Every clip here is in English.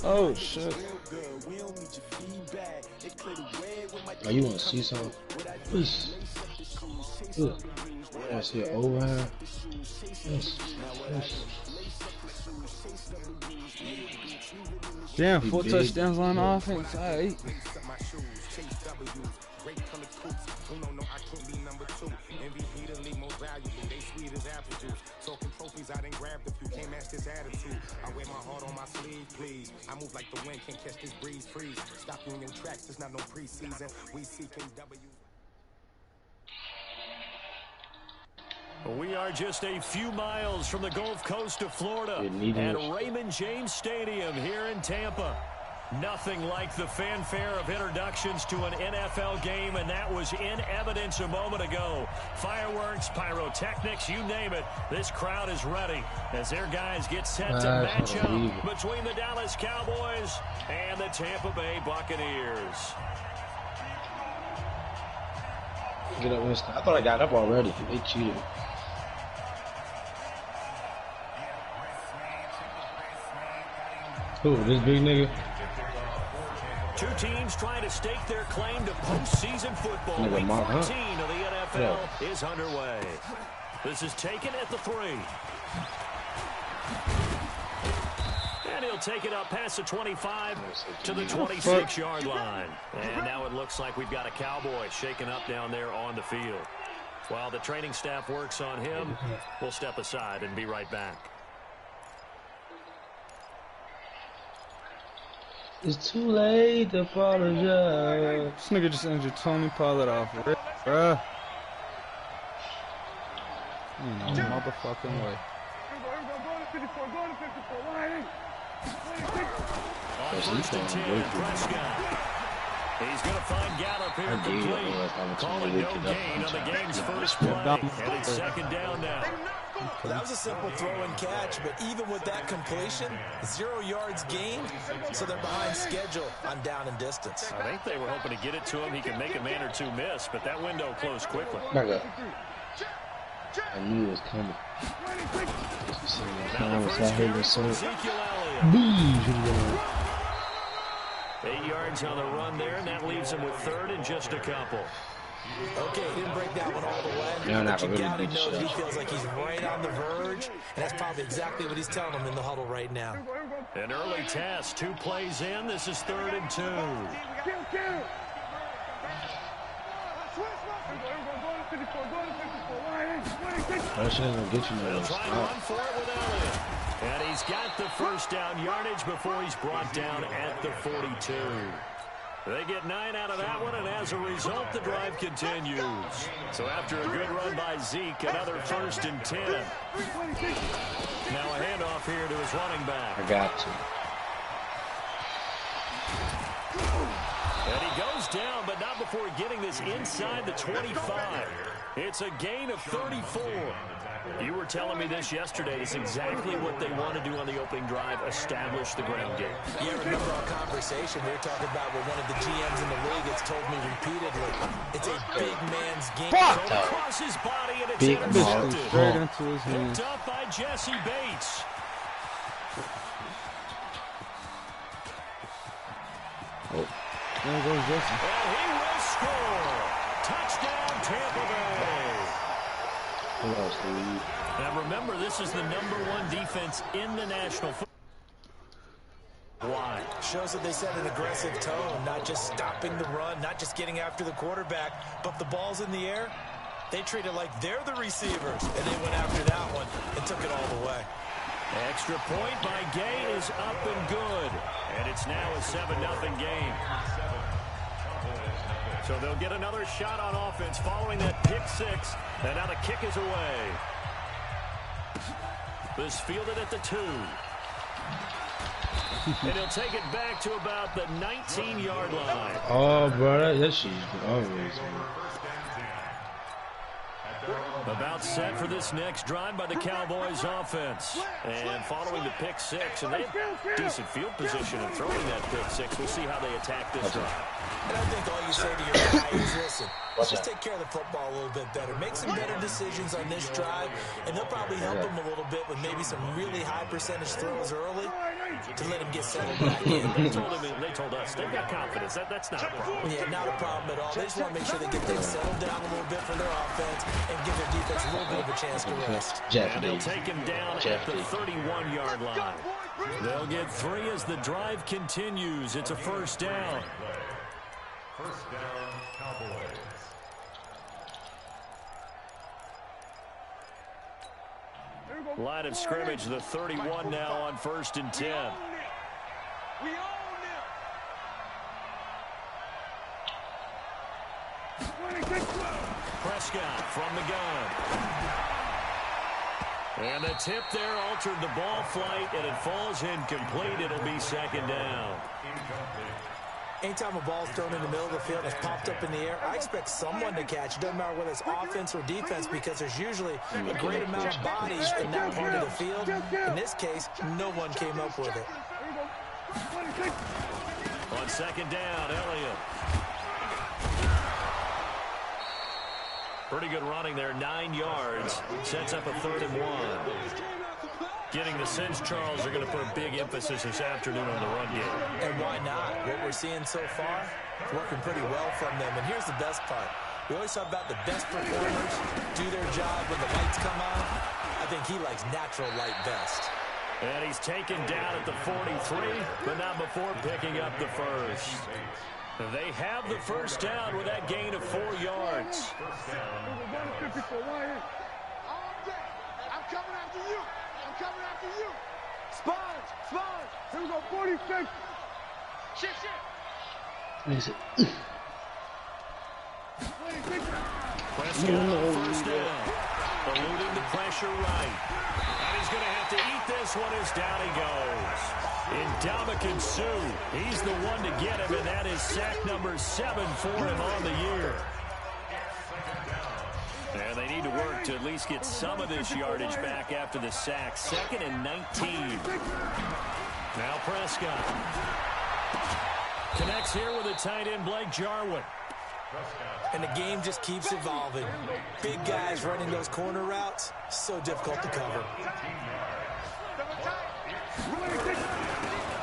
Oh shit. Oh, you want to see something? Please. Look. I see it overhand. Yes. Damn, 4 touchdowns on offense. Alright. I didn't grab the few, can't match this attitude. I wear my heart on my sleeve, please. I move like the wind, can't catch this breeze, freeze. Stop you in your tracks, there's not no preseason. We seeking W. We are just a few miles from the Gulf Coast of Florida at Raymond James Stadium here in Tampa. Nothing like the fanfare of introductions to an NFL game, and that was in evidence a moment ago. Fireworks, pyrotechnics, you name it. This crowd is ready as their guys get set to match up between the Dallas Cowboys and the Tampa Bay Buccaneers. Get up, Winston. I thought I got up already. They cheated. Who, this big nigga? Two teams trying to stake their claim to postseason football. Week 14 of the NFL is underway. This is taken at the 3. And he'll take it up past the 25 to the 26-yard line. And now it looks like we've got a Cowboy shaking up down there on the field. While the training staff works on him, we'll step aside and be right back. It's too late to apologize. This nigga just injured Tony Pollard off it, bruh. Ain't no motherfucking way. On 1st and 10, Prescott. He's going to find Gallup here complete. Calling no gain on the game's first play. And it's 2nd down now. That was a simple throw and catch, but even with that completion, 0 yards gained, so they're behind schedule on down and distance. I think they were hoping to get it to him. He could make a man or two miss, but that window closed quickly. Back up. I knew it was coming. Now the first carry for Ezekiel Elliott. 8 yards on the run there, and that leaves him with 3rd and just a couple. Okay, he didn't break that one all the way, but you gotta know that he feels like he's right on the verge, and that's probably exactly what he's telling him in the huddle right now. An early test, 2 plays in, this is 3rd and 2. They'll try and run for it with Elliott. And he's got the first down yardage before he's brought down at the 42. They get 9 out of that one, and as a result, the drive continues. So after a good run by Zeke, another 1st and 10. Now a handoff here to his running back. I got to. And he goes down, but not before getting this inside the 25. It's a gain of 34. You were telling me this yesterday. It's exactly what they want to do on the opening drive, establish the ground game. Yeah, remember our conversation? We were talking about what one of the GMs in the league has told me repeatedly. It's a big man's game. Across his body, and it's intercepted. Straight into his hands. Picked up by Jesse Bates. Oh. There goes Jesse. And he will score. Touchdown, Tampa Bay. Now remember, this is the #1 defense in the National Football. Why? Shows that they set an aggressive tone, not just stopping the run, not just getting after the quarterback, but the ball's in the air. They treat it like they're the receivers, and they went after that one and took it all the way. Extra point by Gay is up and good. And it's now a 7-0 game. So they'll get another shot on offense following that pick 6. And now the kick is away. This fielded at the 2. And he'll take it back to about the 19-yard line. Oh, bro, that shit's always. About set for this next drive by the Cowboys offense. And following the pick six, and they have decent field position in throwing that pick six. We'll see how they attack this drive. And I think all you say to your guy is, listen, just take care of the football a little bit better. Make some better decisions on this drive, and they'll probably help him a little bit with maybe some really high percentage throws early to let him get settled back in. They told us they've got confidence. That's not a problem. Yeah, not a problem at all. They just want to make sure they get things settled down a little bit for their offense and give their defense a little bit of a chance to rest. And they'll take him down at the 31-yard line. They'll get 3 as the drive continues. It's a first down. First down, Cowboys. Line of scrimmage, the 31 now on 1st and 10. We own them. Prescott from the gun. And the tip there altered the ball flight, and it falls incomplete. It'll be second down. Anytime a ball's thrown in the middle of the field and it's popped up in the air, I expect someone to catch. It doesn't matter whether it's offense or defense, because there's usually a great amount of bodies in that part of the field. In this case, no one came up with it. On second down, Elliott. Pretty good running there, 9 yards. Sets up a 3rd and 1. Getting the sense Charles are going to put a big emphasis this afternoon on the run game. And why not? What we're seeing so far is working pretty well from them. And here's the best part. We always talk about the best performers do their job when the lights come on. I think he likes natural light best. And he's taken down at the 43, but not before picking up the first. They have the first down with that gain of 4 yards. I'm coming after you. I'm coming after you. Sponge. Here we go, 46. Shit. What is it? Prescott, first down. Eluding the pressure right. And he's going to have to eat this one as down he goes. Ndamukong Suh, he's the one to get him, and that is sack number 7 for him on the year. And they need to work to at least get some of this yardage back after the sack. 2nd and 19. Now Prescott. Connects here with a tight end, Blake Jarwin. And the game just keeps evolving. Big guys running those corner routes, so difficult to cover.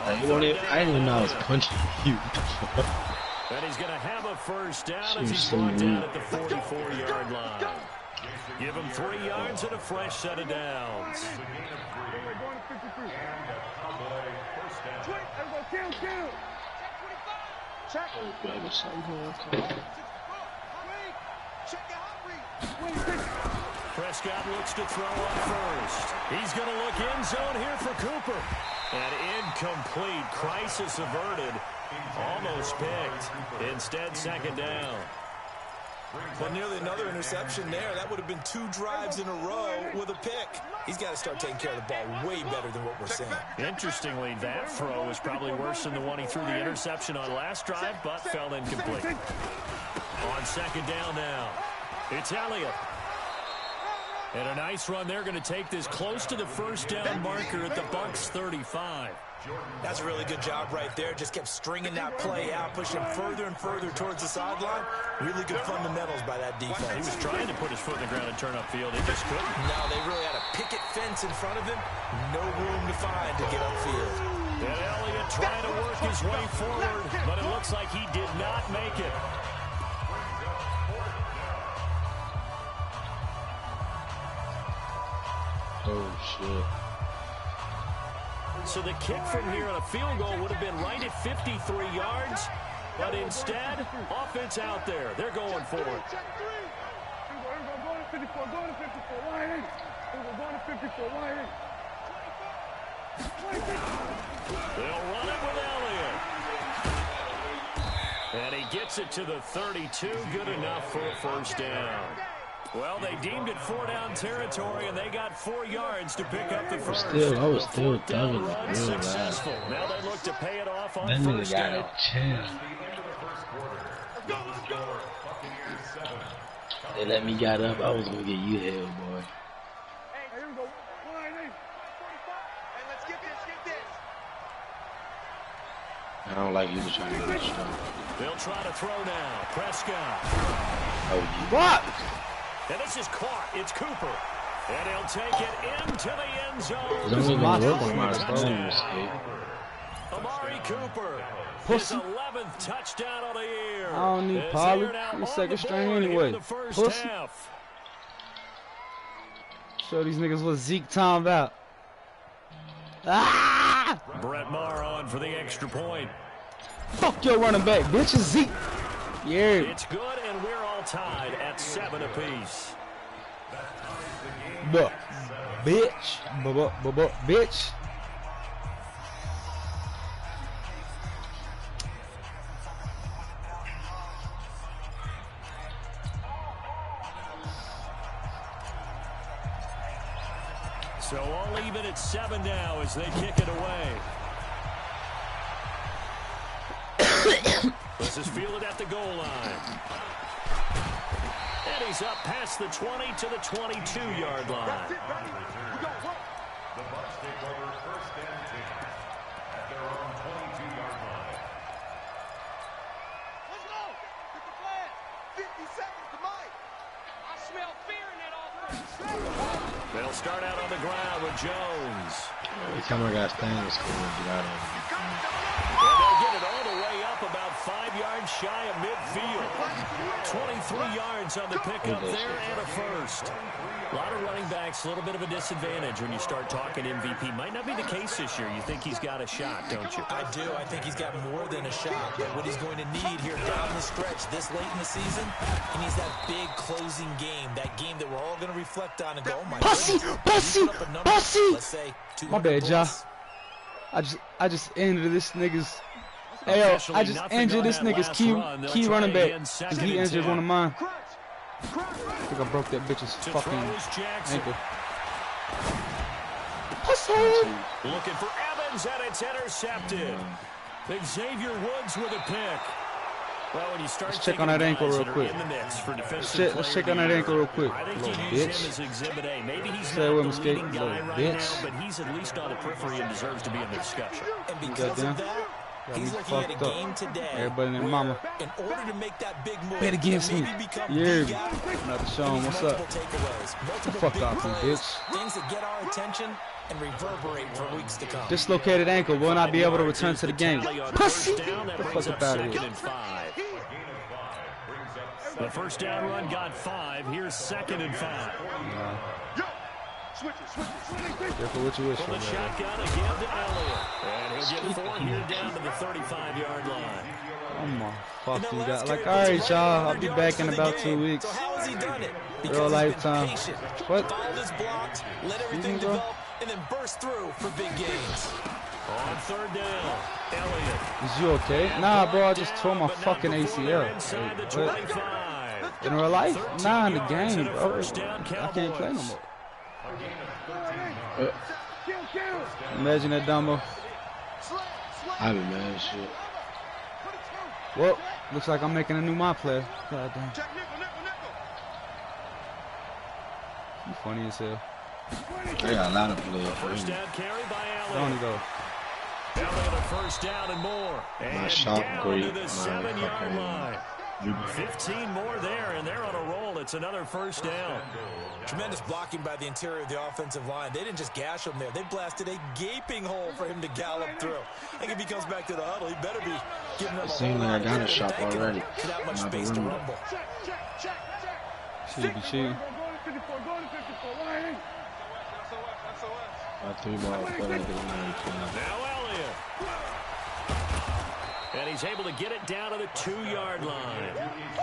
I didn't even know I was punching you. And he's going to have a first down as he's brought down at the 44-yard line. Give him 3 yards and a fresh set of downs. Prescott looks to throw on first. He's going to look end zone here for Cooper. And incomplete. Crisis averted. Almost picked. Instead, second down. Well, nearly another interception there. That would have been 2 drives in a row with a pick. He's got to start taking care of the ball way better than what we're seeing. Interestingly, that throw was probably worse than the one he threw the interception on last drive, but fell incomplete. On second down now, it's Elliott. And a nice run there, going to take this close to the first down marker at the Bucs 35. That's a really good job right there. Just kept stringing that play out, pushing further and further towards the sideline. Really good fundamentals by that defense. He was trying to put his foot in the ground and turn upfield. He just couldn't. No, they really had a picket fence in front of him. No room to find to get upfield. And Elliott trying to work his way forward, but it looks like he did not make it. Oh, shit. So the kick from here on a field goal would have been right at 53 yards, but instead, offense out there. They're going for it. They'll run it with Elliott. And he gets it to the 32. Good enough for a first down. Well, they deemed it 4-down territory, and they got 4 yards to pick up the first. I was still thugging run successful. Now they look to pay it off on that first down. That nigga got a chance. They let me get up. I was gonna get you hell, boy. I don't like you trying to get stuff. They'll try to throw now. Prescott. Oh, you. What? And this is caught. It's Cooper. And he'll take it into the end zone. Don't even my look fault, on my bro. phone. Amari Cooper. Pussy. His 11th touchdown of the year. I don't need Pollard. He's second string anyway. Pussy. Half. Show these niggas what Zeke time about. Ah! Brett Maher on for the extra point. Fuck your running back, bitch. It's Zeke. Yeah. It's good, and we're all tied at 7 apiece. Buh. Bitch. Bitch. So all even at 7 now as they kick it away. This is fielded at the goal line. And he's up past the 20 to the 22-yard line. The Bucs take over first and 10 at their own 22-yard line. Let's go. Get the flag. 50 seconds to Mike. I smell fear in that offense. They'll start out on the ground with Jones. Every time I got Stanley scoring, get out of here. And they'll get it all the way up about 5 yards shy of midfield. 23 yards on the pickup there and a first. A lot of running backs, a little bit of a disadvantage when you start talking MVP. Might not be the case this year. You think he's got a shot, don't you? I do. I think he's got more than a shot. But what he's going to need here down the stretch this late in the season, he needs that big closing game. That game that we're all going to reflect on and go, oh my Pussy. goodness. Pussy. Let's Pussy. say My bad, Ja. I just ended this nigga's. Hey, yo, I just injured this nigga's key running back because he injured one of mine. I think I broke that bitch's fucking ankle. Pussy! Looking for Evans, and it's intercepted. Xavier Woods with a pick. Well, when you start Let's check on that ankle real quick. Let's check on that ankle real quick. I think Little you use bitch. him as Exhibit A. Maybe he's Stay not with the me, Skate. leading Little guy right bitch. now, but he's at least on the periphery and deserves to be in the discussion. And because of that, he's looking at a game today. Everybody and their mama. In order to make that big move, Bet against me. maybe become Yeah. the guy, I'm about to show him what's up. multiple takeaways, multiple fuck big off, you plays, bitch. things that get our attention and reverberate for weeks to come. Dislocated ankle will not be able to return to the game. Pussy! Get the fuck up out of Second here. and 5. A gain of 5 brings up The first down run got 5. Here's 2nd and 5. Careful what you wish From for, the brother. shotgun again to Elliott. And he'll get 4 here down to the 35-yard line. Oh my fucking god. Like, alright, y'all. I'll be back in about 2 weeks. So how has he done it? Because Real he's lifetime. been patient, What? followed his blocks, let everything bro? develop, and then burst through for big gains. On 3rd down, Elliott. Is you okay? Nah, bro. I just tore my fucking ACL. Inside the Like, what? 25. In real life? Nah, in the 13 game, yards and a bro. first down, I can't play no Cowboys. more. Imagine that dumbo. I be mad as shit. Well, looks like I'm making a new my player. God damn. You funny as hell. I got a lot of players for First him. down carry by Don't Elliott. go. Elliott a first down and more. My And shot down great. to the My 7-yard fucking- line. 15 more there, and they're on a roll. It's another first down. Tremendous blocking by the interior of the offensive line. They didn't just gash him there. They blasted a gaping hole for him to gallop through. I think if he comes back to the huddle, he better be giving them It a seems whole like I lot of got a credit shot thanking him already. for that much Not the space to window. rumble. Should be cheating. I 3 ball play like it's Now Elliott. And he's able to get it down to the 2-yard line.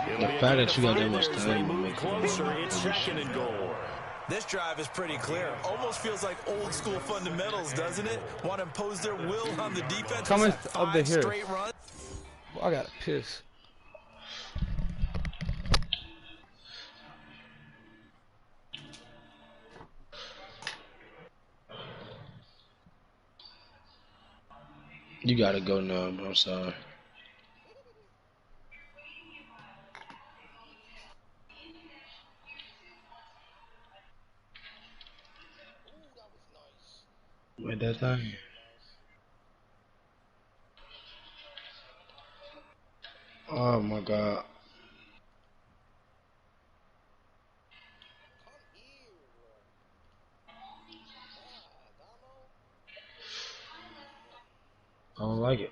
It'll The be a fact gain that of you got 5 that much there as time they will move make it closer. easier. It's 2nd and goal. This drive is pretty clear. Almost feels like old school fundamentals, doesn't it? Want to impose their will on the defense. Coming Is that up the 5 hill. straight runs? Well, I gotta piss. You gotta go now, bro. I'm sorry. like that thing. Oh my god. I don't like it.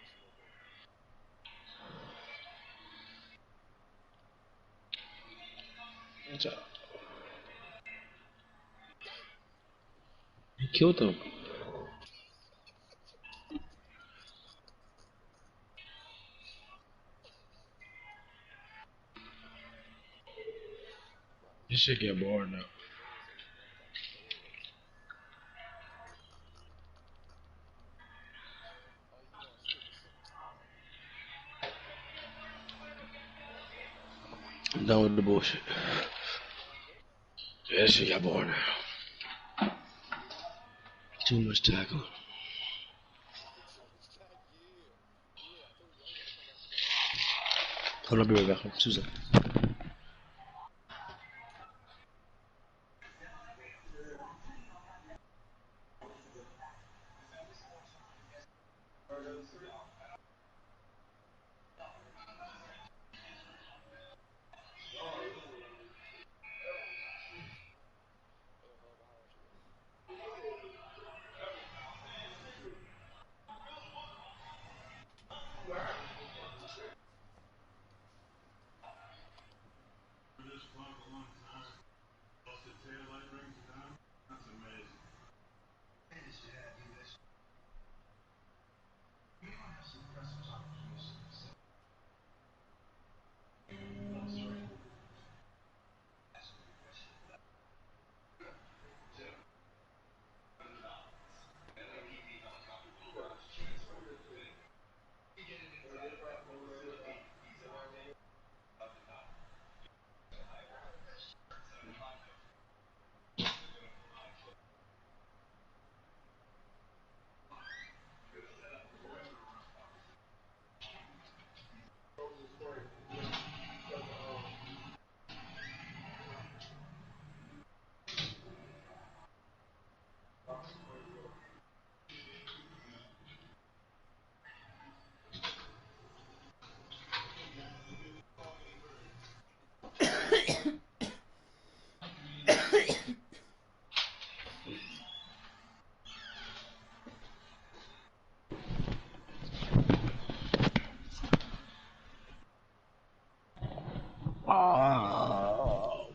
Good job. He killed him. This shit get boring now. I'm done with the bullshit. Yeah, that shit got boring now. Too much tackle. Hold on, I'll be right back. 2 seconds. Oh.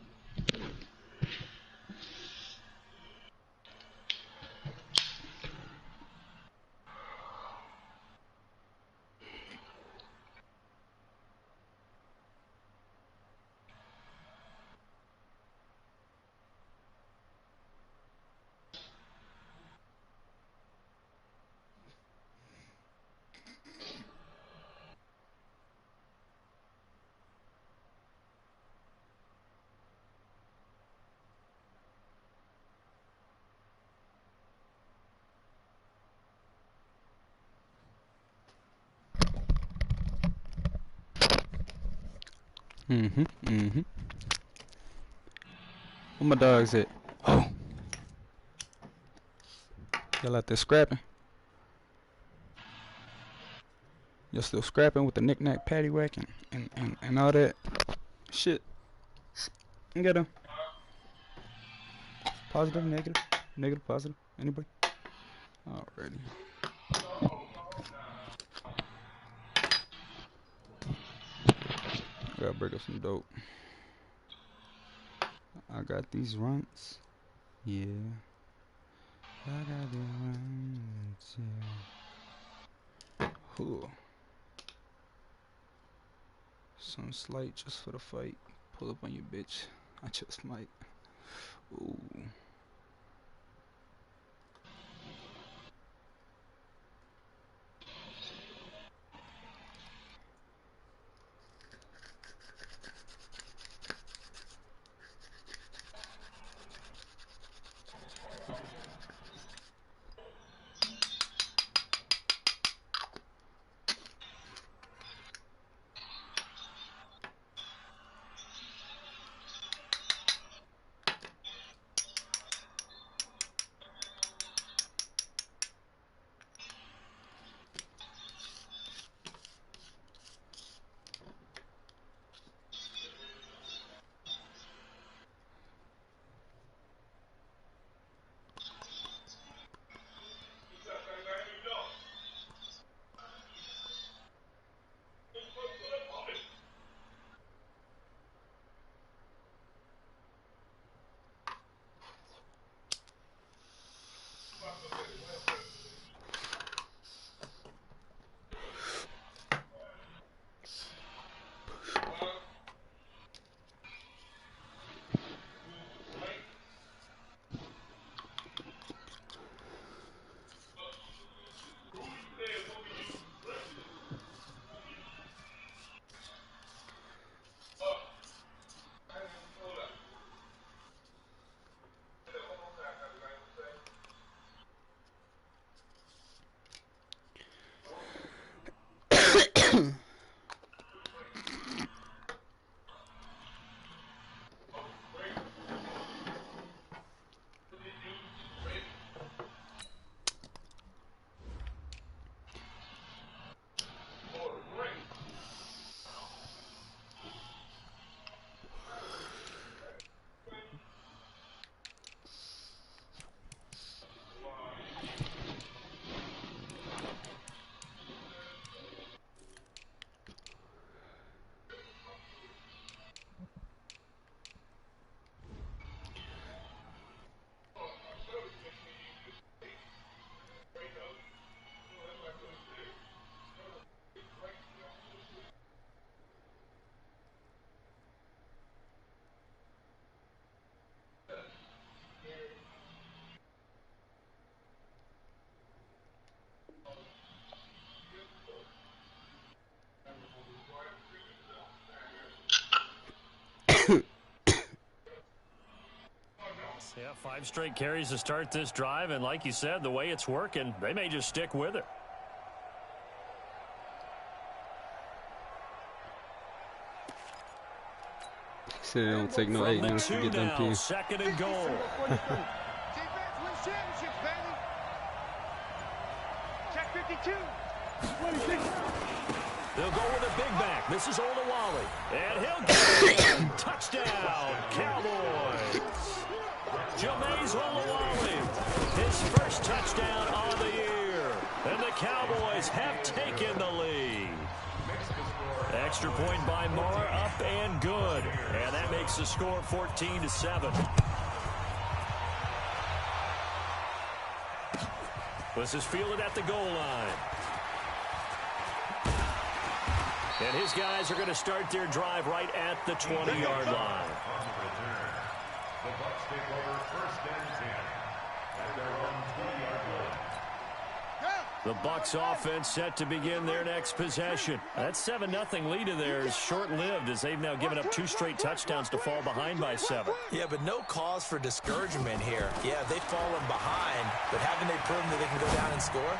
Where my dogs at? Oh. Y'all out there scrapping? Y'all still scrapping with the knick-knack paddywhack and all that shit? You got them. Positive, negative, negative, positive. Anybody? Alrighty. I gotta break up some dope. I got these runts. Yeah. I got these runts. Yeah. Ooh. Some slight just for the fight. Pull up on you, bitch. I just might. Ooh. 5 straight carries to start this drive, and like you said, the way it's working, they may just stick with it. So it don't take no 8 minutes to get them P. Second and goal. Defense wins championships, baby. Check 52. 26. They'll go with a big back. This is Olawale. And he'll get it. Touchdown, Cowboys. Jameis Olawale, his first touchdown on the year. And the Cowboys have taken the lead. Extra point by Moore, up and good. And that makes the score 14-7. This is fielded at the goal line. And his guys are going to start their drive right at the 20-yard line. The Bucs take over first and 10 at their own 20-yard line. The Bucs offense set to begin their next possession. That 7-0 lead of theirs is short-lived as they've now given up 2 straight touchdowns to fall behind by 7. Yeah, but no cause for discouragement here. Yeah, they've fallen behind, but haven't they proven that they can go down and score?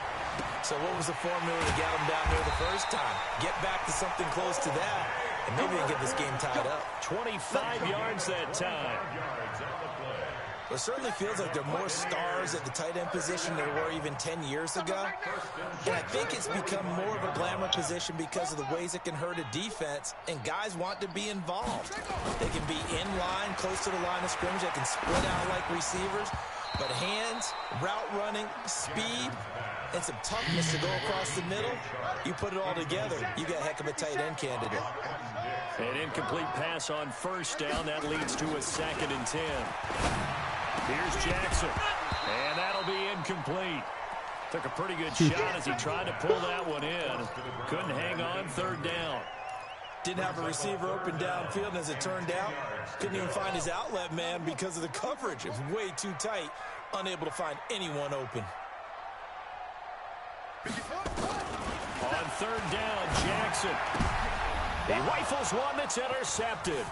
So what was the formula to get them down there the first time? Get back to something close to that, and maybe they get this game tied up. 25 yards that time. It certainly feels like there are more stars at the tight end position than there were even 10 years ago. And I think it's become more of a glamour position because of the ways it can hurt a defense, and guys want to be involved. They can be in line, close to the line of scrimmage. They can split out like receivers. But hands, route running, speed, and some toughness to go across the middle, you put it all together, you got a heck of a tight end candidate. An incomplete pass on first down. That leads to a 2nd and 10. Here's Jackson, and that'll be incomplete. Took a pretty good shot as he tried to pull that one in. Couldn't hang on, 3rd down. Didn't have a receiver open downfield, and as it turned out, couldn't even find his outlet man because of the coverage. It was way too tight, unable to find anyone open. On 3rd down, Jackson. He rifles one that's intercepted.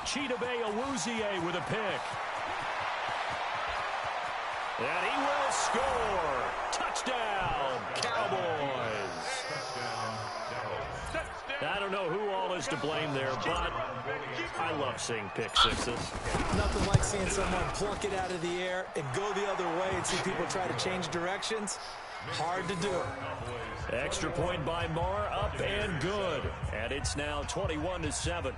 Chidobe Awuzie with a pick. And he will score. Touchdown, Cowboys. I don't know who all is to blame there, but I love seeing pick sixes. Nothing like seeing someone pluck it out of the air and go the other way and see people try to change directions. Hard to do it. Extra point by Moore, up and good. And it's now 21-7.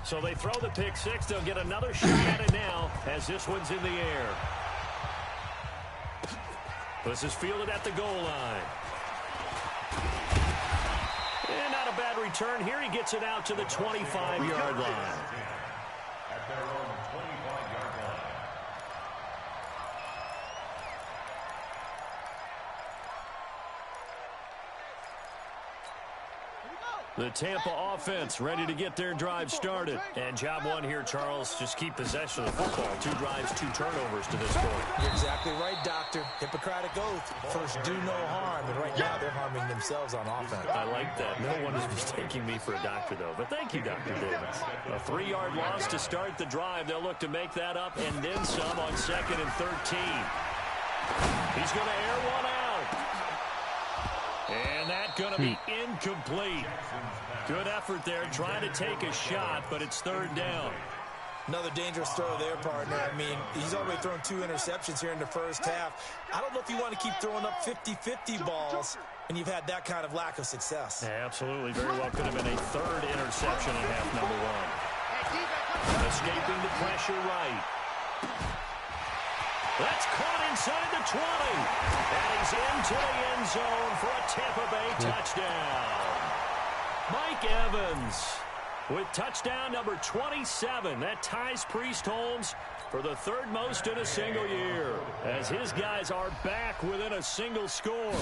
So they throw the pick six. They'll get another shot at it now as this one's in the air. This is fielded at the goal line. And not a bad return here. He gets it out to the 25-yard line. At their own 25-yard line. The Tampa offense ready to get their drive started. And job one here, Charles, just keep possession of the football. 2 drives, 2 turnovers to this point. You're exactly right, Doctor. Hippocratic oath. First, do no harm. And right now, they're harming themselves on offense. I like that. No one is mistaking me for a doctor, though. But thank you, Dr. Davis. A 3-yard loss to start the drive. They'll look to make that up and then some on 2nd and 13. He's going to air one out. And that's going to be incomplete. Good effort there, trying to take a shot, but it's 3rd down. Another dangerous throw there, partner. I mean, he's already thrown 2 interceptions here in the first half. I don't know if you want to keep throwing up 50-50 balls when you've had that kind of lack of success. Yeah, absolutely. Very well could have been a 3rd interception in half number 1. Escaping the pressure right. That's caught inside the 20. And he's into the end zone for a Tampa Bay touchdown. Mike Evans with touchdown number 27. That ties Priest Holmes for the 3rd most in a single year, as his guys are back within a single score.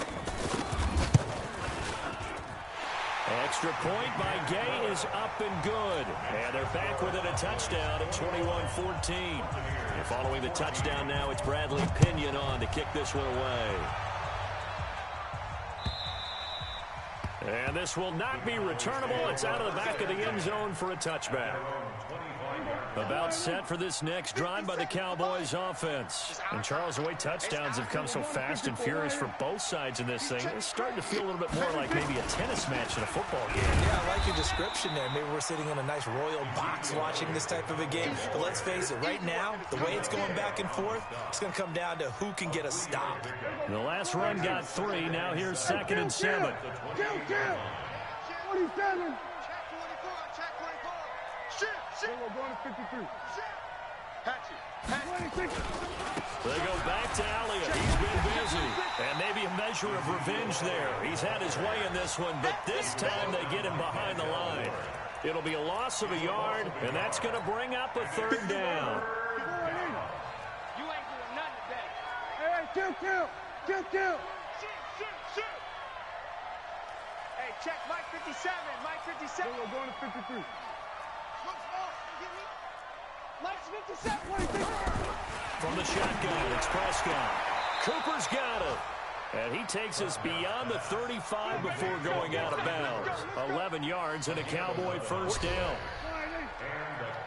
Extra point by Gay is up and good. And they're back within a touchdown at 21-14. And following the touchdown now, it's Bradley Pinion on to kick this one away. And this will not be returnable. It's out of the back of the end zone for a touchback. About set for this next drive by the Cowboys offense. And Charles, the way touchdowns have come so fast and furious for both sides in this thing, it's starting to feel a little bit more like maybe a tennis match in a football game. Yeah, I like your description there. Maybe we're sitting in a nice royal box watching this type of a game. But let's face it, right now, the way it's going back and forth, it's going to come down to who can get a stop. The last run got 3. Now here's 2nd and 7. 47. Shit. We're going to 53. They go back to Elliott. He's been busy. And maybe a measure of revenge there. He's had his way in this one, but this time they get him behind the line. It'll be a loss of a yard, and that's going to bring up a 3rd down. You ain't doing nothing today. Hey, kill. Shit. Hey, check Mike 57. Mike 57. We're going to 53. Mike's 57. From the shotgun, it's Prescott. Cooper's got it. And he takes us beyond the 35 before going out of bounds. 11 yards and a Cowboy 1st down.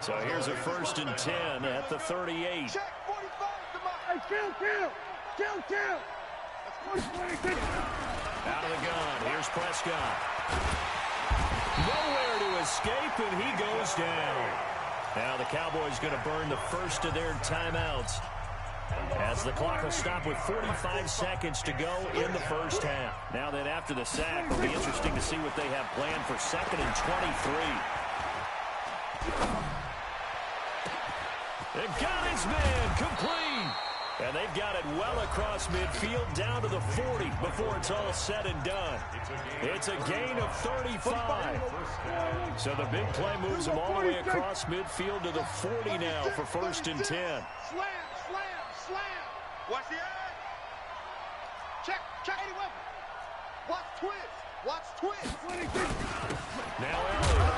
So here's a 1st and 10 at the 38. Check 45 to Mike. Hey, kill. Out of the gun, here's Prescott. Nowhere to escape, and he goes down. Now the Cowboys going to burn the first of their timeouts as the clock will stop with 45 seconds to go in the first half. Now then, after the sack, it'll be interesting to see what they have planned for 2nd and 23. They've got his man complete. And they've got it well across midfield down to the 40 before it's all said and done. It's a gain of 35. So the big play moves them all the way across midfield to the 40 now for 1st and 10. Slam. Watch the eye. Check 81. Watch twist. Now Elliott.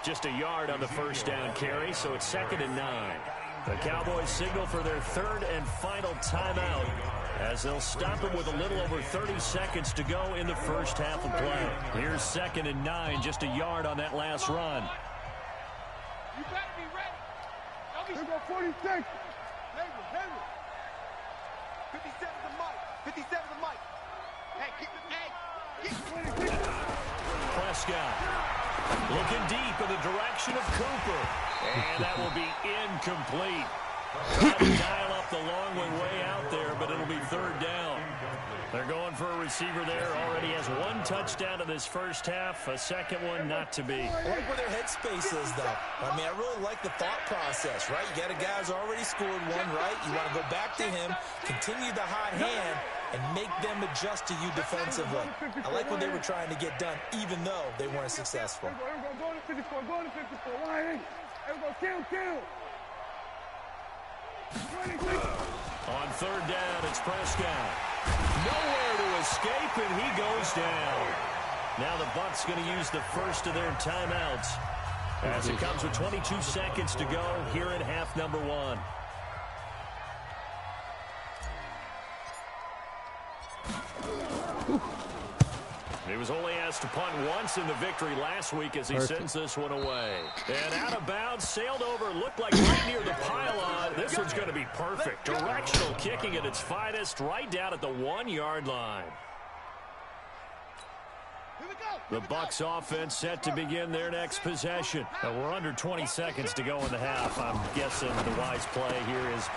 Just a yard on the 1st down carry, so it's 2nd and 9. The Cowboys signal for their 3rd and final timeout as they'll stop him with a little over 30 seconds to go in the first half of play. Here's 2nd and 9, just a yard on that last run. You better be ready. Here go 46. Henry. 57 to Mike. 57 to Mike. Hey, Prescott looking deep in the direction of Cooper. And that will be incomplete. Trying to dial up the long one way out there, but it'll be 3rd down. They're going for a receiver there. Already has 1 touchdown in this first half. A second one not to be. I like where their headspace is, though. I mean, I really like the thought process, right? You got a guy who's already scored 1, right? You want to go back to him, continue the hot hand, and make them adjust to you defensively. I like what they were trying to get done, even though they weren't successful. Kill. On 3rd down, it's Prescott. Nowhere to escape, and he goes down. Now the Bucs going to use the first of their timeouts as it comes with 22 seconds to go here in half number 1. He was only asked to punt once in the victory last week as he sends this one away. And out of bounds, sailed over, looked like right near the pylon. This one's going to be perfect. Directional kicking at its finest, right down at the 1-yard line. The Bucs offense set to begin their next possession. We're under 20 seconds to go in the half. I'm guessing the wise play here is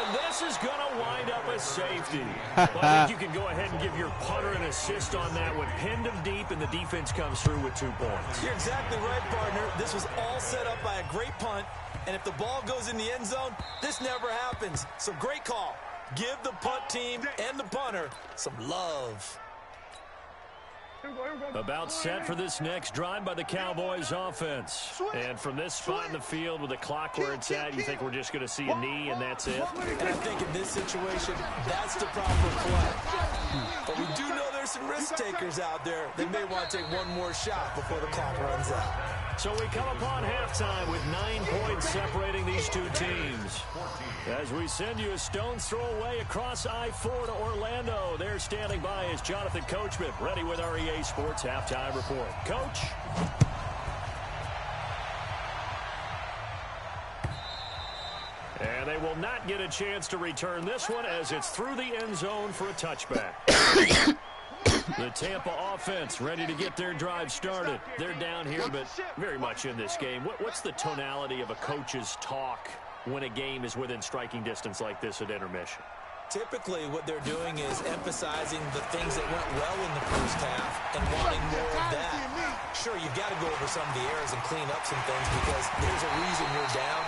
and this is going to wind up a safety. Well, I think you can go ahead and give your punter an assist on that one. Pinned him deep, and the defense comes through with 2 points. You're exactly right, partner. This was all set up by a great punt, and if the ball goes in the end zone, this never happens. So great call. Give the punt team and the punter some love. About set for this next drive by the Cowboys offense. And from this spot in the field with the clock where it's at, you think we're just going to see a knee and that's it? And I think in this situation, that's the proper play. But we do know there's some risk takers out there. They may want to take one more shot before the clock runs out. So we come upon halftime with 9 points separating these two teams. As we send you a stone's throw away across I-4 to Orlando. There standing by is Jonathan Coachman, ready with our EA Sports Halftime Report. Coach? And they will not get a chance to return this one as it's through the end zone for a touchback. The Tampa offense ready to get their drive started. They're down here, but very much in this game. What's the tonality of a coach's talk when a game is within striking distance like this at intermission? Typically, what they're doing is emphasizing the things that went well in the first half and wanting more of that. Sure, you've got to go over some of the errors and clean up some things because there's a reason you're down.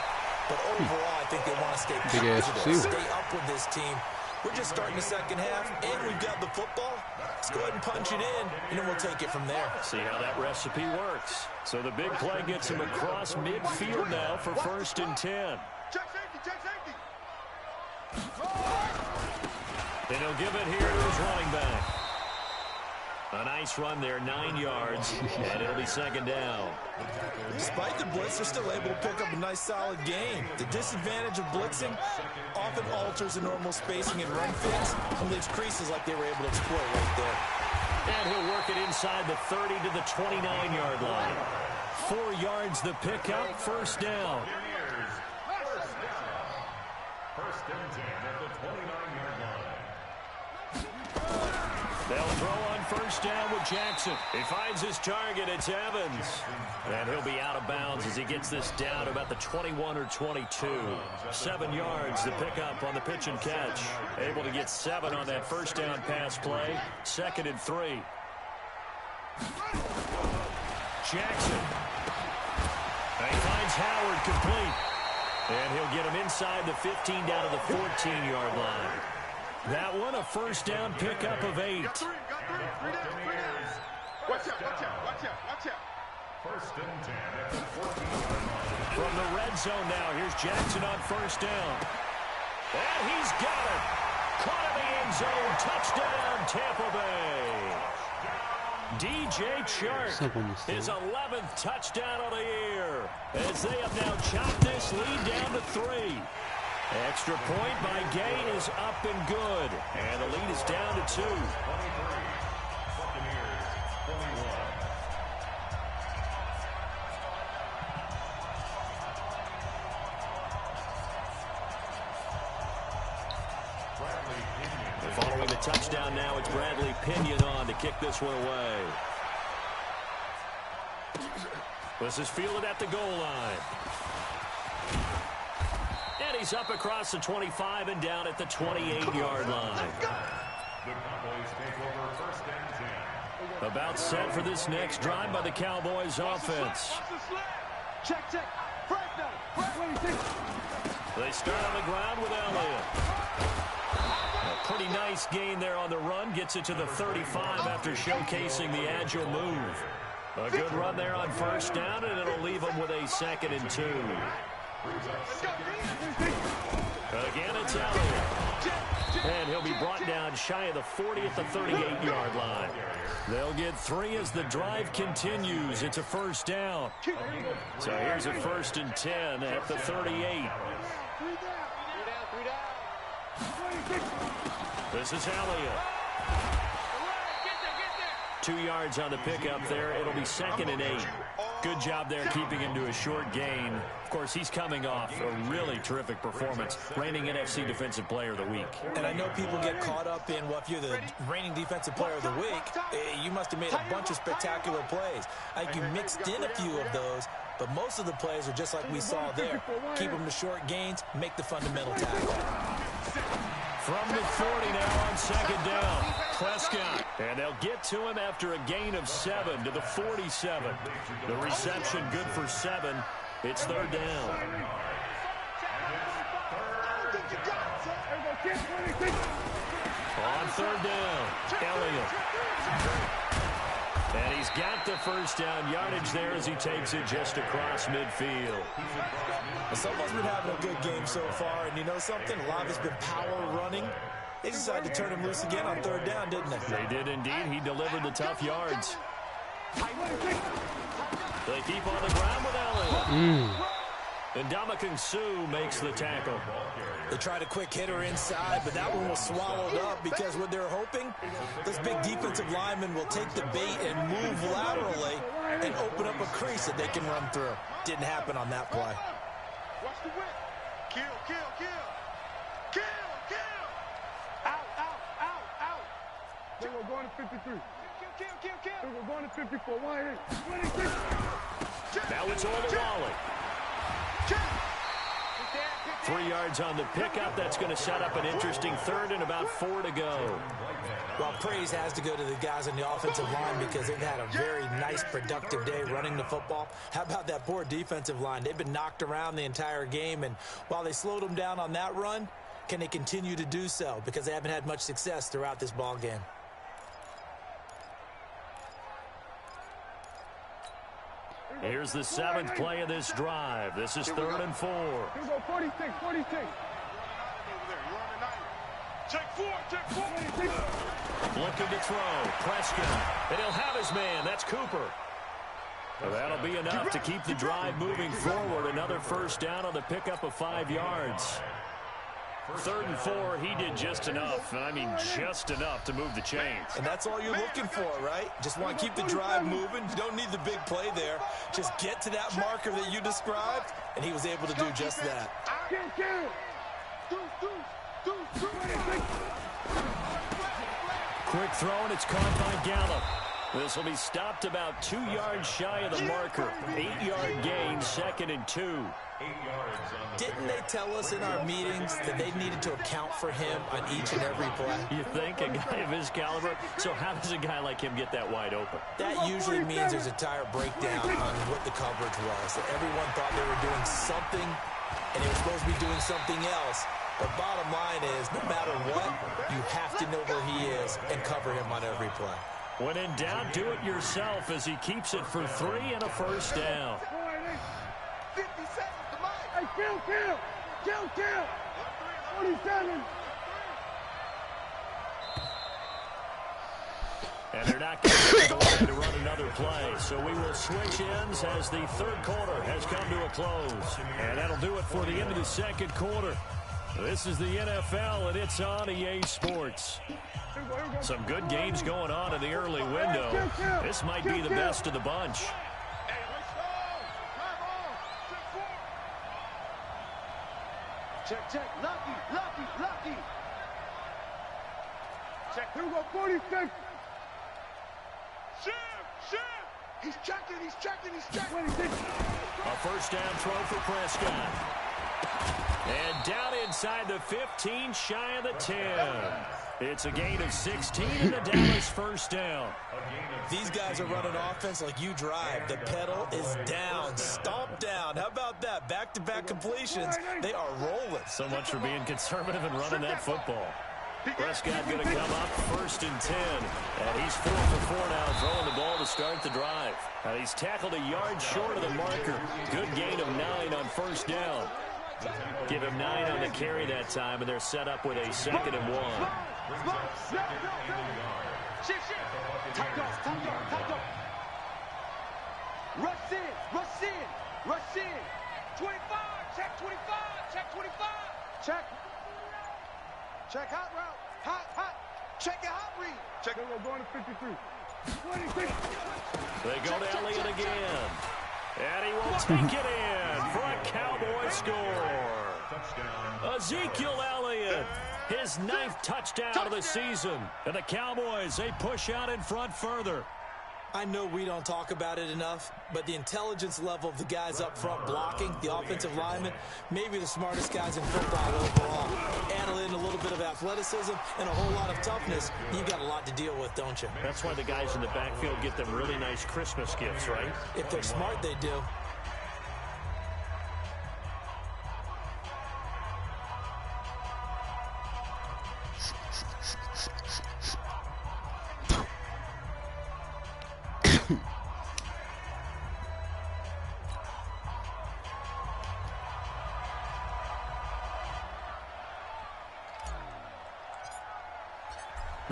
But overall, I think they want to stay positive, stay up with this team. We're just starting the second half, and we've got the football. Let's go ahead and punch it in, and then we'll take it from there. See how that recipe works. So the big play gets him across midfield now for 1st and 10. Check safety, check safety. And he'll give it here to his running back. A nice run there, 9 yards, and it'll be 2nd down. Despite the blitz, they're still able to pick up a nice, solid gain. The disadvantage of blitzing often alters the normal spacing and run fits and leaves creases like they were able to exploit right there. And he'll work it inside the 30 to the 29-yard line. 4 yards the pickup, 1st down. First and 10 at the 29-yard line. They'll throw on 1st down with Jackson. He finds his target. It's Evans. And he'll be out of bounds as he gets this down to about the 21 or 22. 7 yards to pick up on the pitch and catch. Able to get 7 on that 1st down pass play. 2nd and 3. Jackson. And he finds Howard complete. And he'll get him inside the 15 down to the 14-yard line. That one a 1st down pickup of 8. Got 3 down. Watch out. 1st and 10 at the 14-yard line. From the red zone now, here's Jackson on 1st down. And he's got it. Caught in the end zone. Touchdown, Tampa Bay. DJ Chark, his 11th touchdown of the year. As they have now chopped this lead down to 3. Extra point by Gay is up and good. And the lead is down to 2. 23. Buccaneers, 21. Following the touchdown now, it's Bradley Pinion on to kick this one away. This is fielded at the goal line. And he's up across the 25 and down at the 28-yard line. The Cowboys take over 1st and 10. About set for this next drive by the Cowboys offense. Check. They start on the ground with Elliott. A pretty nice gain there on the run. Gets it to the 35 after showcasing the agile move. A good run there on 1st down, and it'll leave them with a 2nd and 2. Again, it's Elliott. And he'll be brought down shy of the 40 at the 38-yard line. They'll get 3 as the drive continues. It's a 1st down. So here's a 1st and 10 at the 38. This is Elliott. 2 yards on the pickup there. It'll be 2nd and 8. Good job there keeping him to a short gain. Of course, he's coming off a really terrific performance, reigning NFC Defensive Player of the Week. And I know people get caught up in, well, if you're the reigning Defensive Player of the Week, you must have made a bunch of spectacular plays. I think you mixed in a few of those, but most of the plays are just like we saw there. Keep them to short gains, make the fundamental tackle. From the 40 now on 2nd down. Prescott. And they'll get to him after a gain of 7 to the 47. The reception good for 7. It's 3rd down. On 3rd down, Elliott. And he's got the first down yardage there as he takes it just across midfield. Someone's been having a good game so far, and you know something? A lot of it's been power running. They decided to turn him loose again on third down, didn't they? They did indeed. He delivered the tough yards. They keep on the ground with Elliott. And Ndamukong Suh makes the tackle. They tried a quick hitter inside, but that one was swallowed up because what they're hoping, this big defensive lineman will take the bait and move laterally and open up a crease that they can run through. Didn't happen on that play. Watch the whip. Kill, kill, kill. Kill, kill. Out, out, out, out. Then we're going to 53. Kill. Then we're going to 54. 26. Now it's Olawale. 3 yards on the pickup. That's going to set up an interesting third and about 4 to go. Well, praise has to go to the guys on the offensive line because they've had a very nice, productive day running the football. How about that poor defensive line? They've been knocked around the entire game, and while they slowed them down on that run, can they continue to do so? Because they haven't had much success throughout this ball game. Here's the 7th play of this drive. This is 3rd and 4. Here we go, 46. Check 4. Looking to throw. Prescott. And he'll have his man. That's Cooper. Well, that'll be enough to keep the drive moving forward. Another first down on the pickup of 5 yards. 3rd and 4, he did just enough. I mean, just enough to move the chains. And that's all you're looking for, right? Just want to keep the drive moving. You don't need the big play there. Just get to that marker that you described, and he was able to do just that. Quick throw, and it's caught by Gallup. This will be stopped about 2 yards shy of the marker. 8-yard gain, 2nd and 2. Didn't they tell us in our meetings that they needed to account for him on each and every play? You think? A guy of his caliber? So how does a guy like him get that wide open? That usually means there's a tire breakdown on what the coverage was. That everyone thought they were doing something, and they were supposed to be doing something else. But bottom line is, no matter what, you have to know where he is and cover him on every play. When in doubt, do it yourself as he keeps it for 3 and a first down. 50 seconds to mine. Hey, kill. 47. And they're not going to go ahead to run another play. So we will switch ends as the 3rd quarter has come to a close. And that'll do it for the end of the 2nd quarter. This is the NFL, and it's on EA Sports. Some good games going on in the early window. This might be the best of the bunch. Check. Lucky. Check. Here we go, 46. Shit. He's checking. A first down throw for Prescott. And down inside the 15, shy of the 10. It's a gain of 16 and a Dallas first down. These guys are running offense like you drive. The pedal is down, stomp down. How about that? Back-to-back completions. They are rolling. So much for being conservative and running that football. Prescott going to come up 1st and 10. And he's 4 for 4 now, throwing the ball to start the drive. Now he's tackled a yard short of the marker. Good gain of 9 on first down. Give him 9 on the carry that time, and they're set up with a 2nd and 1. Shit. Tight off. Rush in. 25. Check 25. Check hot route. Hot. Check your hot read. Check. We're going to 53. 26. They go to Elliott again. And he will take it in for a Cowboy score. Ezekiel Elliott, his 9th touchdown of the season. And the Cowboys, they push out in front further. I know we don't talk about it enough, but the intelligence level of the guys up front blocking, the offensive linemen, maybe the smartest guys in football overall. Add in a little bit of athleticism and a whole lot of toughness, you got a lot to deal with, don't you? That's why the guys in the backfield get them really nice Christmas gifts, right? If they're smart, they do. The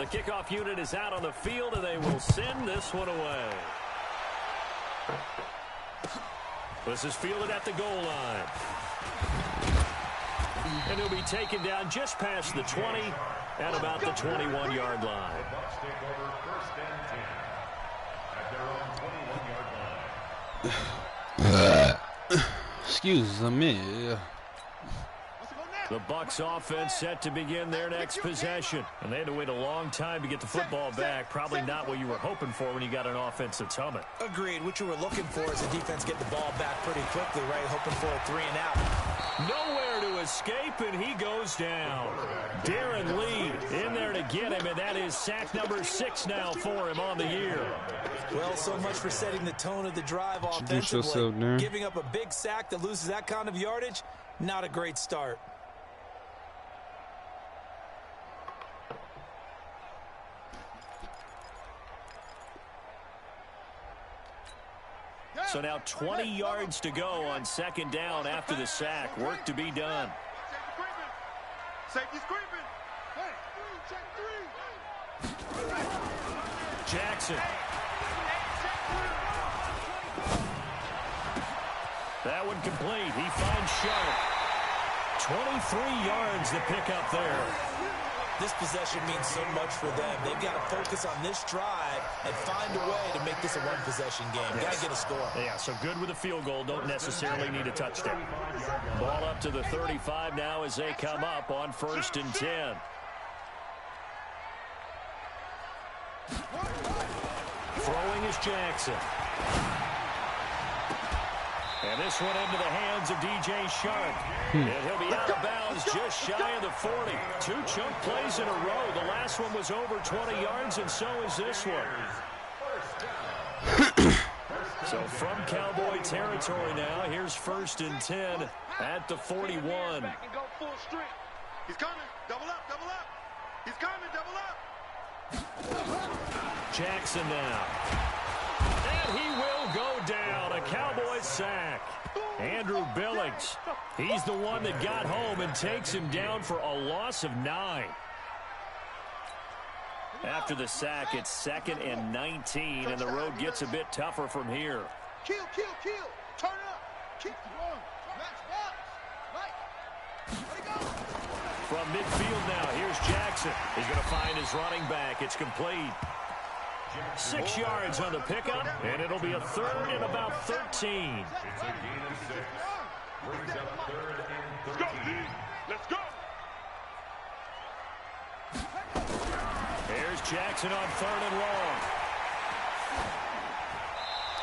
kickoff unit is out on the field, and they will send this one away. This is fielded at the goal line. And he'll be taken down just past the 20 at about the 21-yard line. The Bucs take over 1st and 10 at their own 21-yard line. Excuse me. The Bucs offense set to begin their next possession. And they had to wait a long time to get the football back. Probably not what you were hoping for when you got an offense that's humming. Agreed. What you were looking for is the defense get the ball back pretty quickly, right? Hoping for a 3 and out. Nowhere to escape, and he goes down. Darren Lee in there to get him, and that is sack number 6 now for him on the year. Well, so much for setting the tone of the drive offensively. Giving up a big sack that loses that kind of yardage, not a great start. So now 20 yards to go on 2nd down after the sack. Work to be done. Safety's creeping. Hey, check 3. Jackson. That one complete. He finds Sharp. 23 yards to pick up there. This possession means so much for them. They've got to focus on this drive and find a way to make this a one-possession game. Got to get a score. Yeah, so good with a field goal. Don't necessarily need a touchdown. Ball up to the 35 now as they come up on 1st and 10. Throwing is Jackson. And this one into the hands of DJ Sharp. And he'll be out of bounds just shy of the 40. 2 chunk plays in a row. The last one was over 20 yards, and so is this one. So from Cowboy territory now, here's 1st and 10 at the 41. He's coming. Double up, double up. He's coming, double up. Jackson now. And he will go down. A Cowboy sack. Andrew Billings. He's the one that got home and takes him down for a loss of 9. After the sack, it's 2nd and 19, and the road gets a bit tougher from here. Kill. Turn up. Keep going. Match box. Let it go. From midfield now, here's Jackson. He's going to find his running back. It's complete. 6 yards on the pickup, and it'll be a 3rd and about 13. It's a gain of 6. Brings up 3rd and 13. Let's go. Here's Jackson on 3rd and long.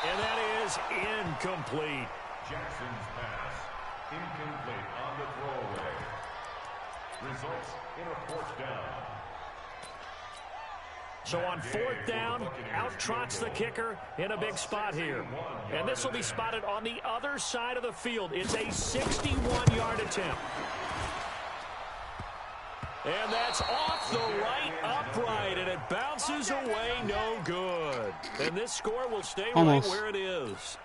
And that is incomplete. Jackson's pass. Incomplete on the throwaway. Results in a 4th down. So on 4th down, out trots the kicker in a big spot here. And this will be spotted on the other side of the field. It's a 61-yard attempt. And that's off the right upright, and it bounces away no good. And this score will stay right where it is.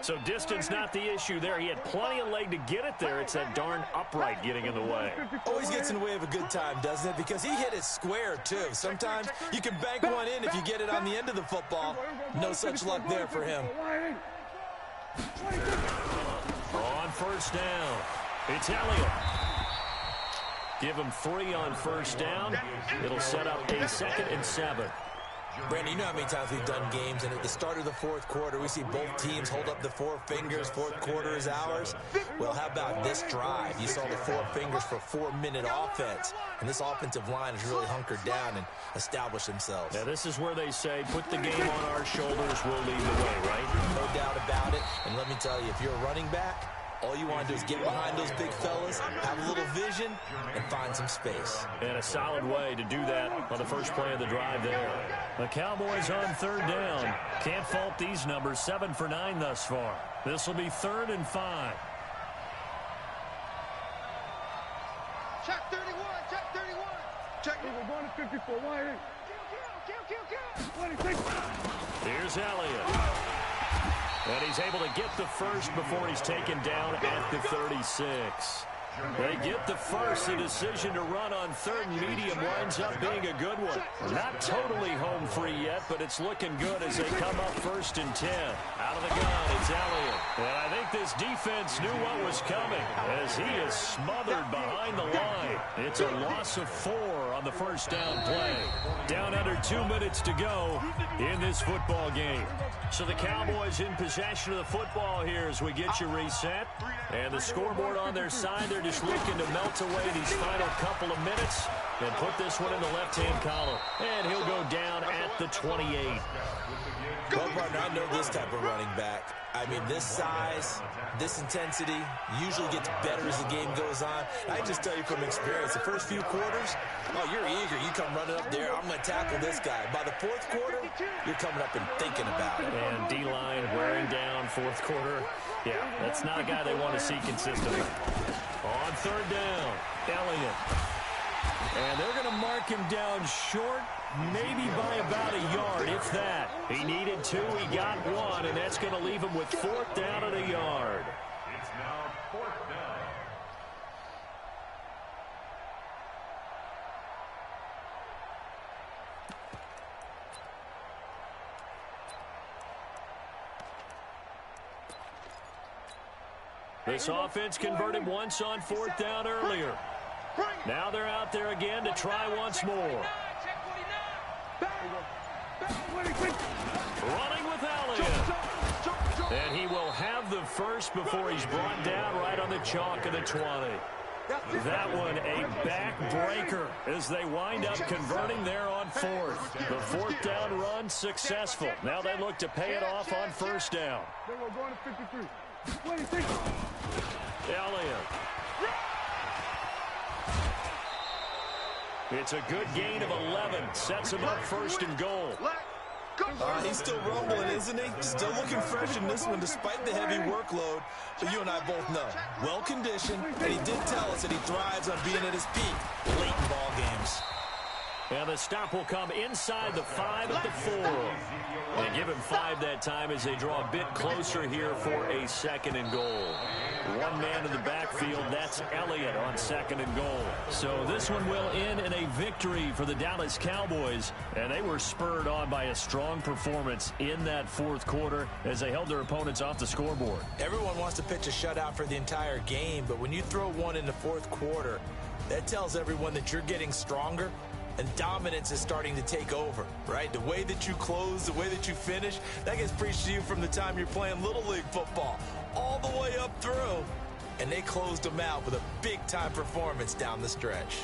So distance not the issue there. He had plenty of leg to get it there. It's that darn upright getting in the way. Always gets in the way of a good time, doesn't it? Because he hit it square, too. Sometimes you can bank one in if you get it on the end of the football. No such luck there for him. On 1st down, it's Elliott. Give him 3 on 1st down. It'll set up a 2nd and 7. Brandon, you know how many times we've done games, and at the start of the 4th quarter, we see both teams hold up the 4 fingers. 4th quarter is ours. Well, how about this drive? You saw the 4 fingers for 4-minute offense, and this offensive line has really hunkered down and established themselves. Yeah, this is where they say, put the game on our shoulders, we'll lead the way, right? No doubt about it, and let me tell you, if you're a running back, all you want to do is get behind those big fellas, have a little vision, and find some space. And a solid way to do that on the first play of the drive there. The Cowboys on 3rd down. Can't fault these numbers. 7 for 9 thus far. This will be 3rd and 5. Check 31. Check 31. Check. We're going to 54. Why? Here's Elliott. And he's able to get the first before he's taken down at the 36. They get the first. The decision to run on third and medium winds up being a good one. Not totally home free yet, but it's looking good as they come up 1st and 10. Out of the gun, it's Elliott. And I think this defense knew what was coming as he is smothered behind the line. It's a loss of 4 on the first down play. Down under 2 minutes to go in this football game. So the Cowboys in possession of the football here as we get you reset. And the scoreboard on their side, they're just looking to melt away these final couple of minutes and put this one in the left-hand column. And he'll go down at the 28. Well, partner, I know this type of running back. I mean, this size, this intensity usually gets better as the game goes on. I just tell you from experience, the first few quarters, oh, you're eager. You come running up there, I'm going to tackle this guy. By the 4th quarter, you're coming up and thinking about it. And D-line wearing down 4th quarter. Yeah, that's not a guy they want to see consistently. On 3rd down, Elliott. And they're going to mark him down short, maybe by about a yard, if that. He needed 2, he got 1, and that's going to leave him with 4th down and a yard. It's now 4th down. This offense converted once on 4th down earlier. Now they're out there again to try once more. Running with Elliott. And he will have the first before he's brought down right on the chalk of the 20. That one a backbreaker as they wind up converting there on 4th. The 4th down run successful. Now they look to pay it off on 1st down. Elliott. It's a good gain of 11. Sets him up 1st and goal. He's still rumbling, isn't he? Still looking fresh in this one despite the heavy workload. But you and I both know, well-conditioned, and he did tell us that he thrives on being at his peak late in ball games. And the stop will come inside the 5 at the 4. And give him 5 that time as they draw a bit closer here for a 2nd and goal. One man in the backfield, that's Elliott on 2nd and goal. So this one will end in a victory for the Dallas Cowboys. And they were spurred on by a strong performance in that 4th quarter as they held their opponents off the scoreboard. Everyone wants to pitch a shutout for the entire game, but when you throw one in the 4th quarter, that tells everyone that you're getting stronger. And dominance is starting to take over, right? The way that you close, the way that you finish, that gets preached to you from the time you're playing Little League football all the way up through. And they closed them out with a big-time performance down the stretch.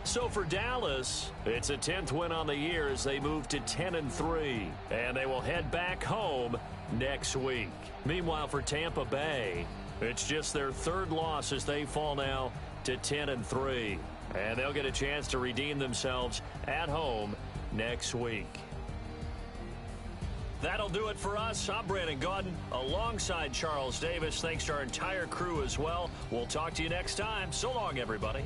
So for Dallas, it's a 10th win on the year as they move to 10-3. And they will head back home next week. Meanwhile, for Tampa Bay, it's just their 3rd loss as they fall now to 10-3. And they'll get a chance to redeem themselves at home next week. That'll do it for us. I'm Brandon Gaudin alongside Charles Davis. Thanks to our entire crew as well. We'll talk to you next time. So long, everybody.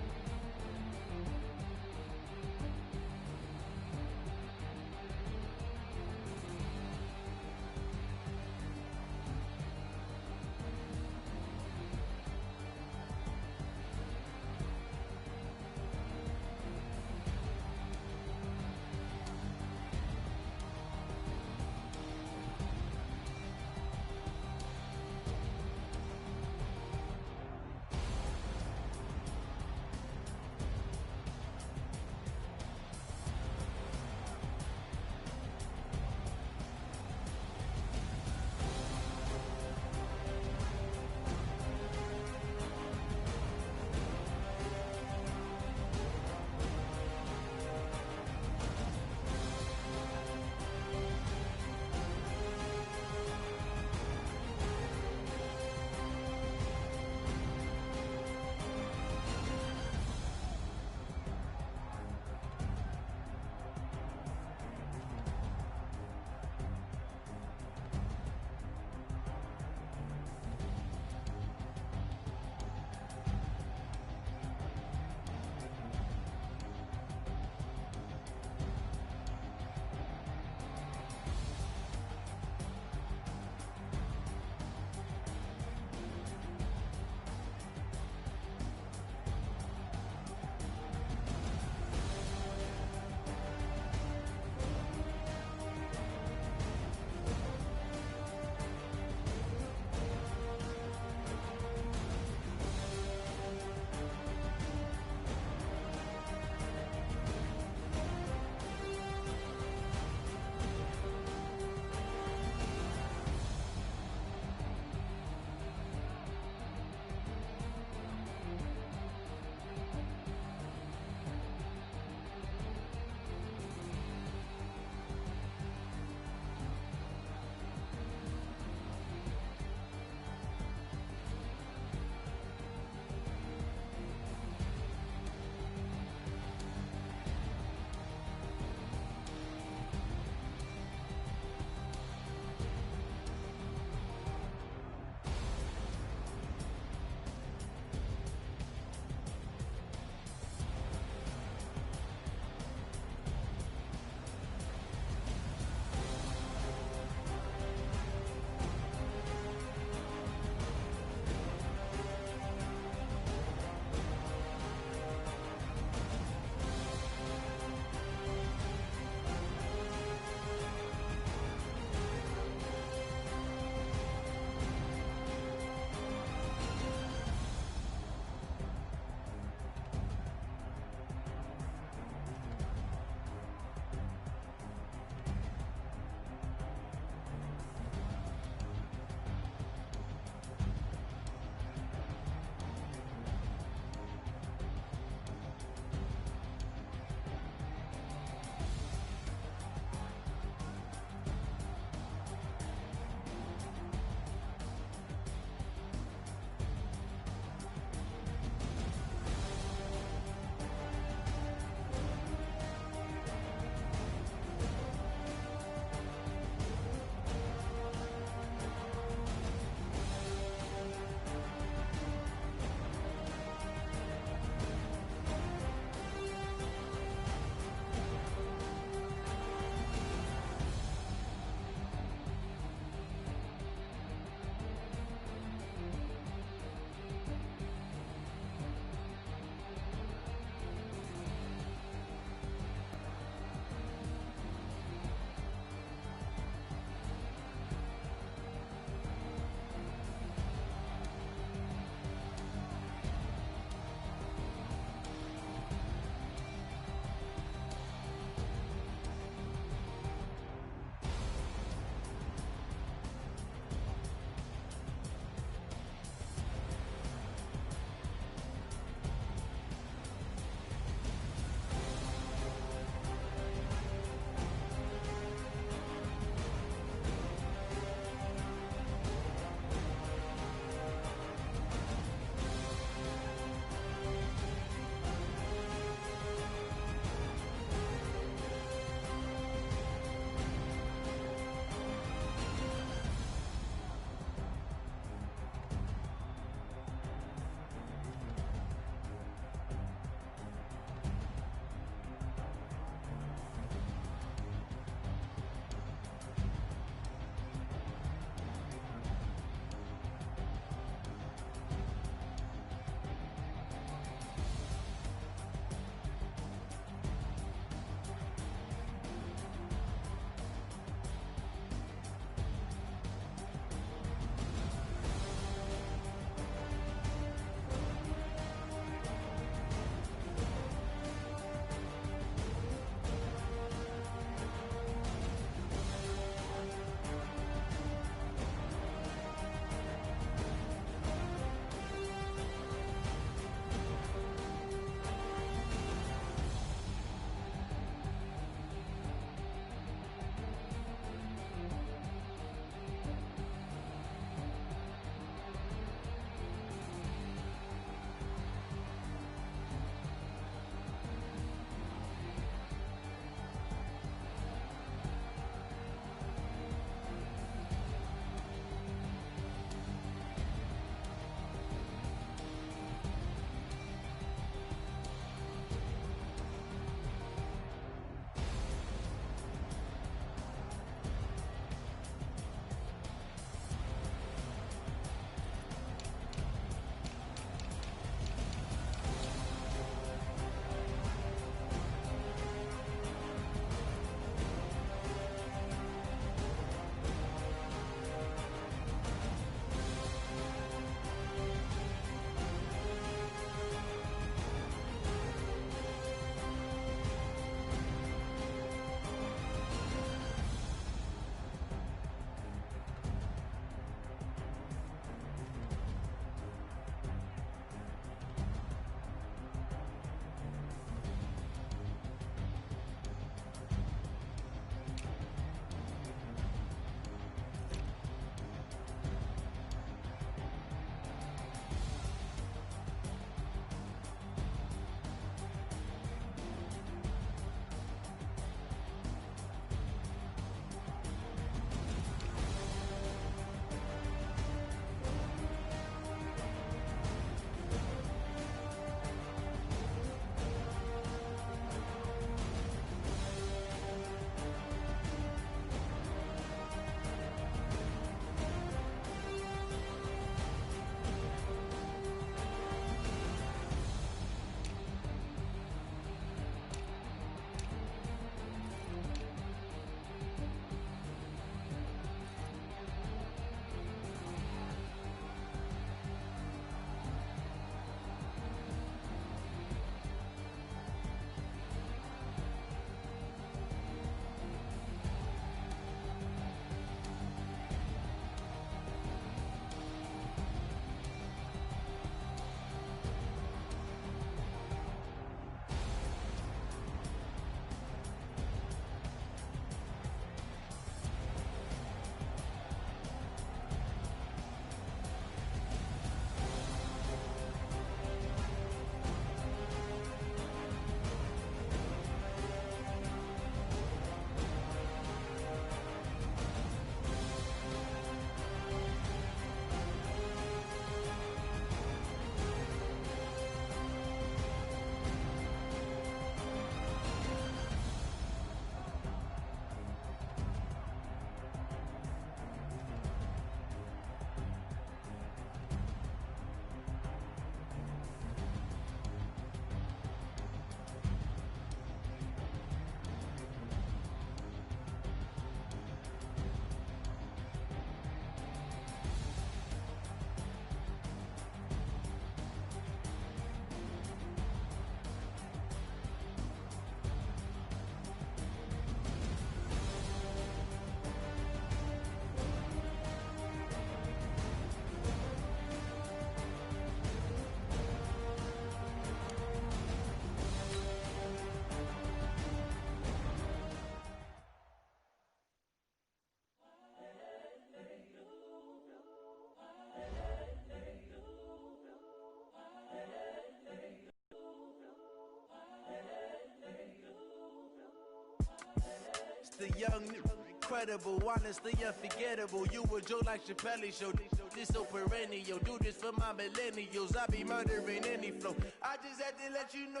young, incredible, honestly unforgettable. You a joke like Chappelle show. This so perennial. Do this for my millennials. I be murdering any flow. I just had to let you know.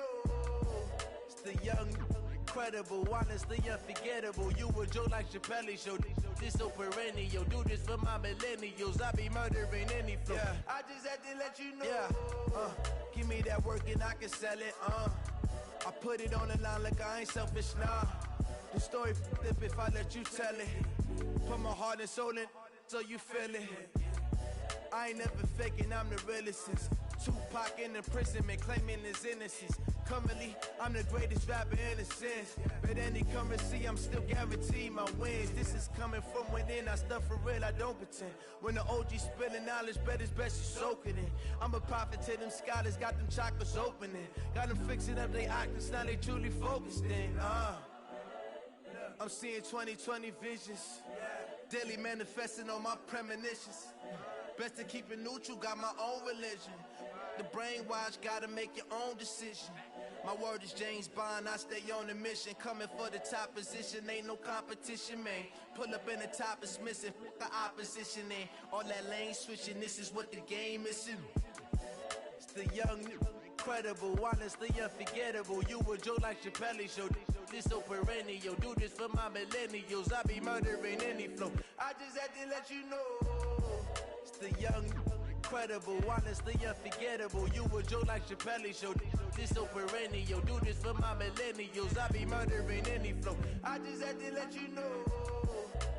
It's the young, incredible, honestly unforgettable. You a joke like Chappelle show. This so perennial. Do this for my millennials. I be murdering any flow. Yeah. I just had to let you know. Yeah. Give me that work and I can sell it. I put it on the line like I ain't selfish, nah. The story flip if I let you tell it. Put my heart and soul in so you feel it. I ain't never faking, I'm the realest since Tupac in imprisonment, claiming his innocence. Currently, I'm the greatest rapper in a sense. But any currency, I'm still guaranteed my wins. This is coming from within, I stuff for real, I don't pretend. When the OG spilling knowledge, bet it's best you soak it in. I'm a prophet to them scholars, got them chakras opening. Got them fixing up they octaves, now they truly focused in. I'm seeing 2020 visions. Daily manifesting on my premonitions. Best to keep it neutral, got my own religion. The brainwash, gotta make your own decision. My word is James Bond, I stay on the mission. Coming for the top position, ain't no competition, man. Pull up in the top is missing, the opposition in. All that lane switching, this is what the game is. It's the young, incredible, honestly unforgettable. You a joke like Chappelle show. This so perennial. Do this for my millennials. I be murdering any flow. I just had to let you know. It's the young, incredible, honestly unforgettable. You a joke like Chappelle show. This so perennial. Do this for my millennials. I be murdering any flow. I just had to let you know.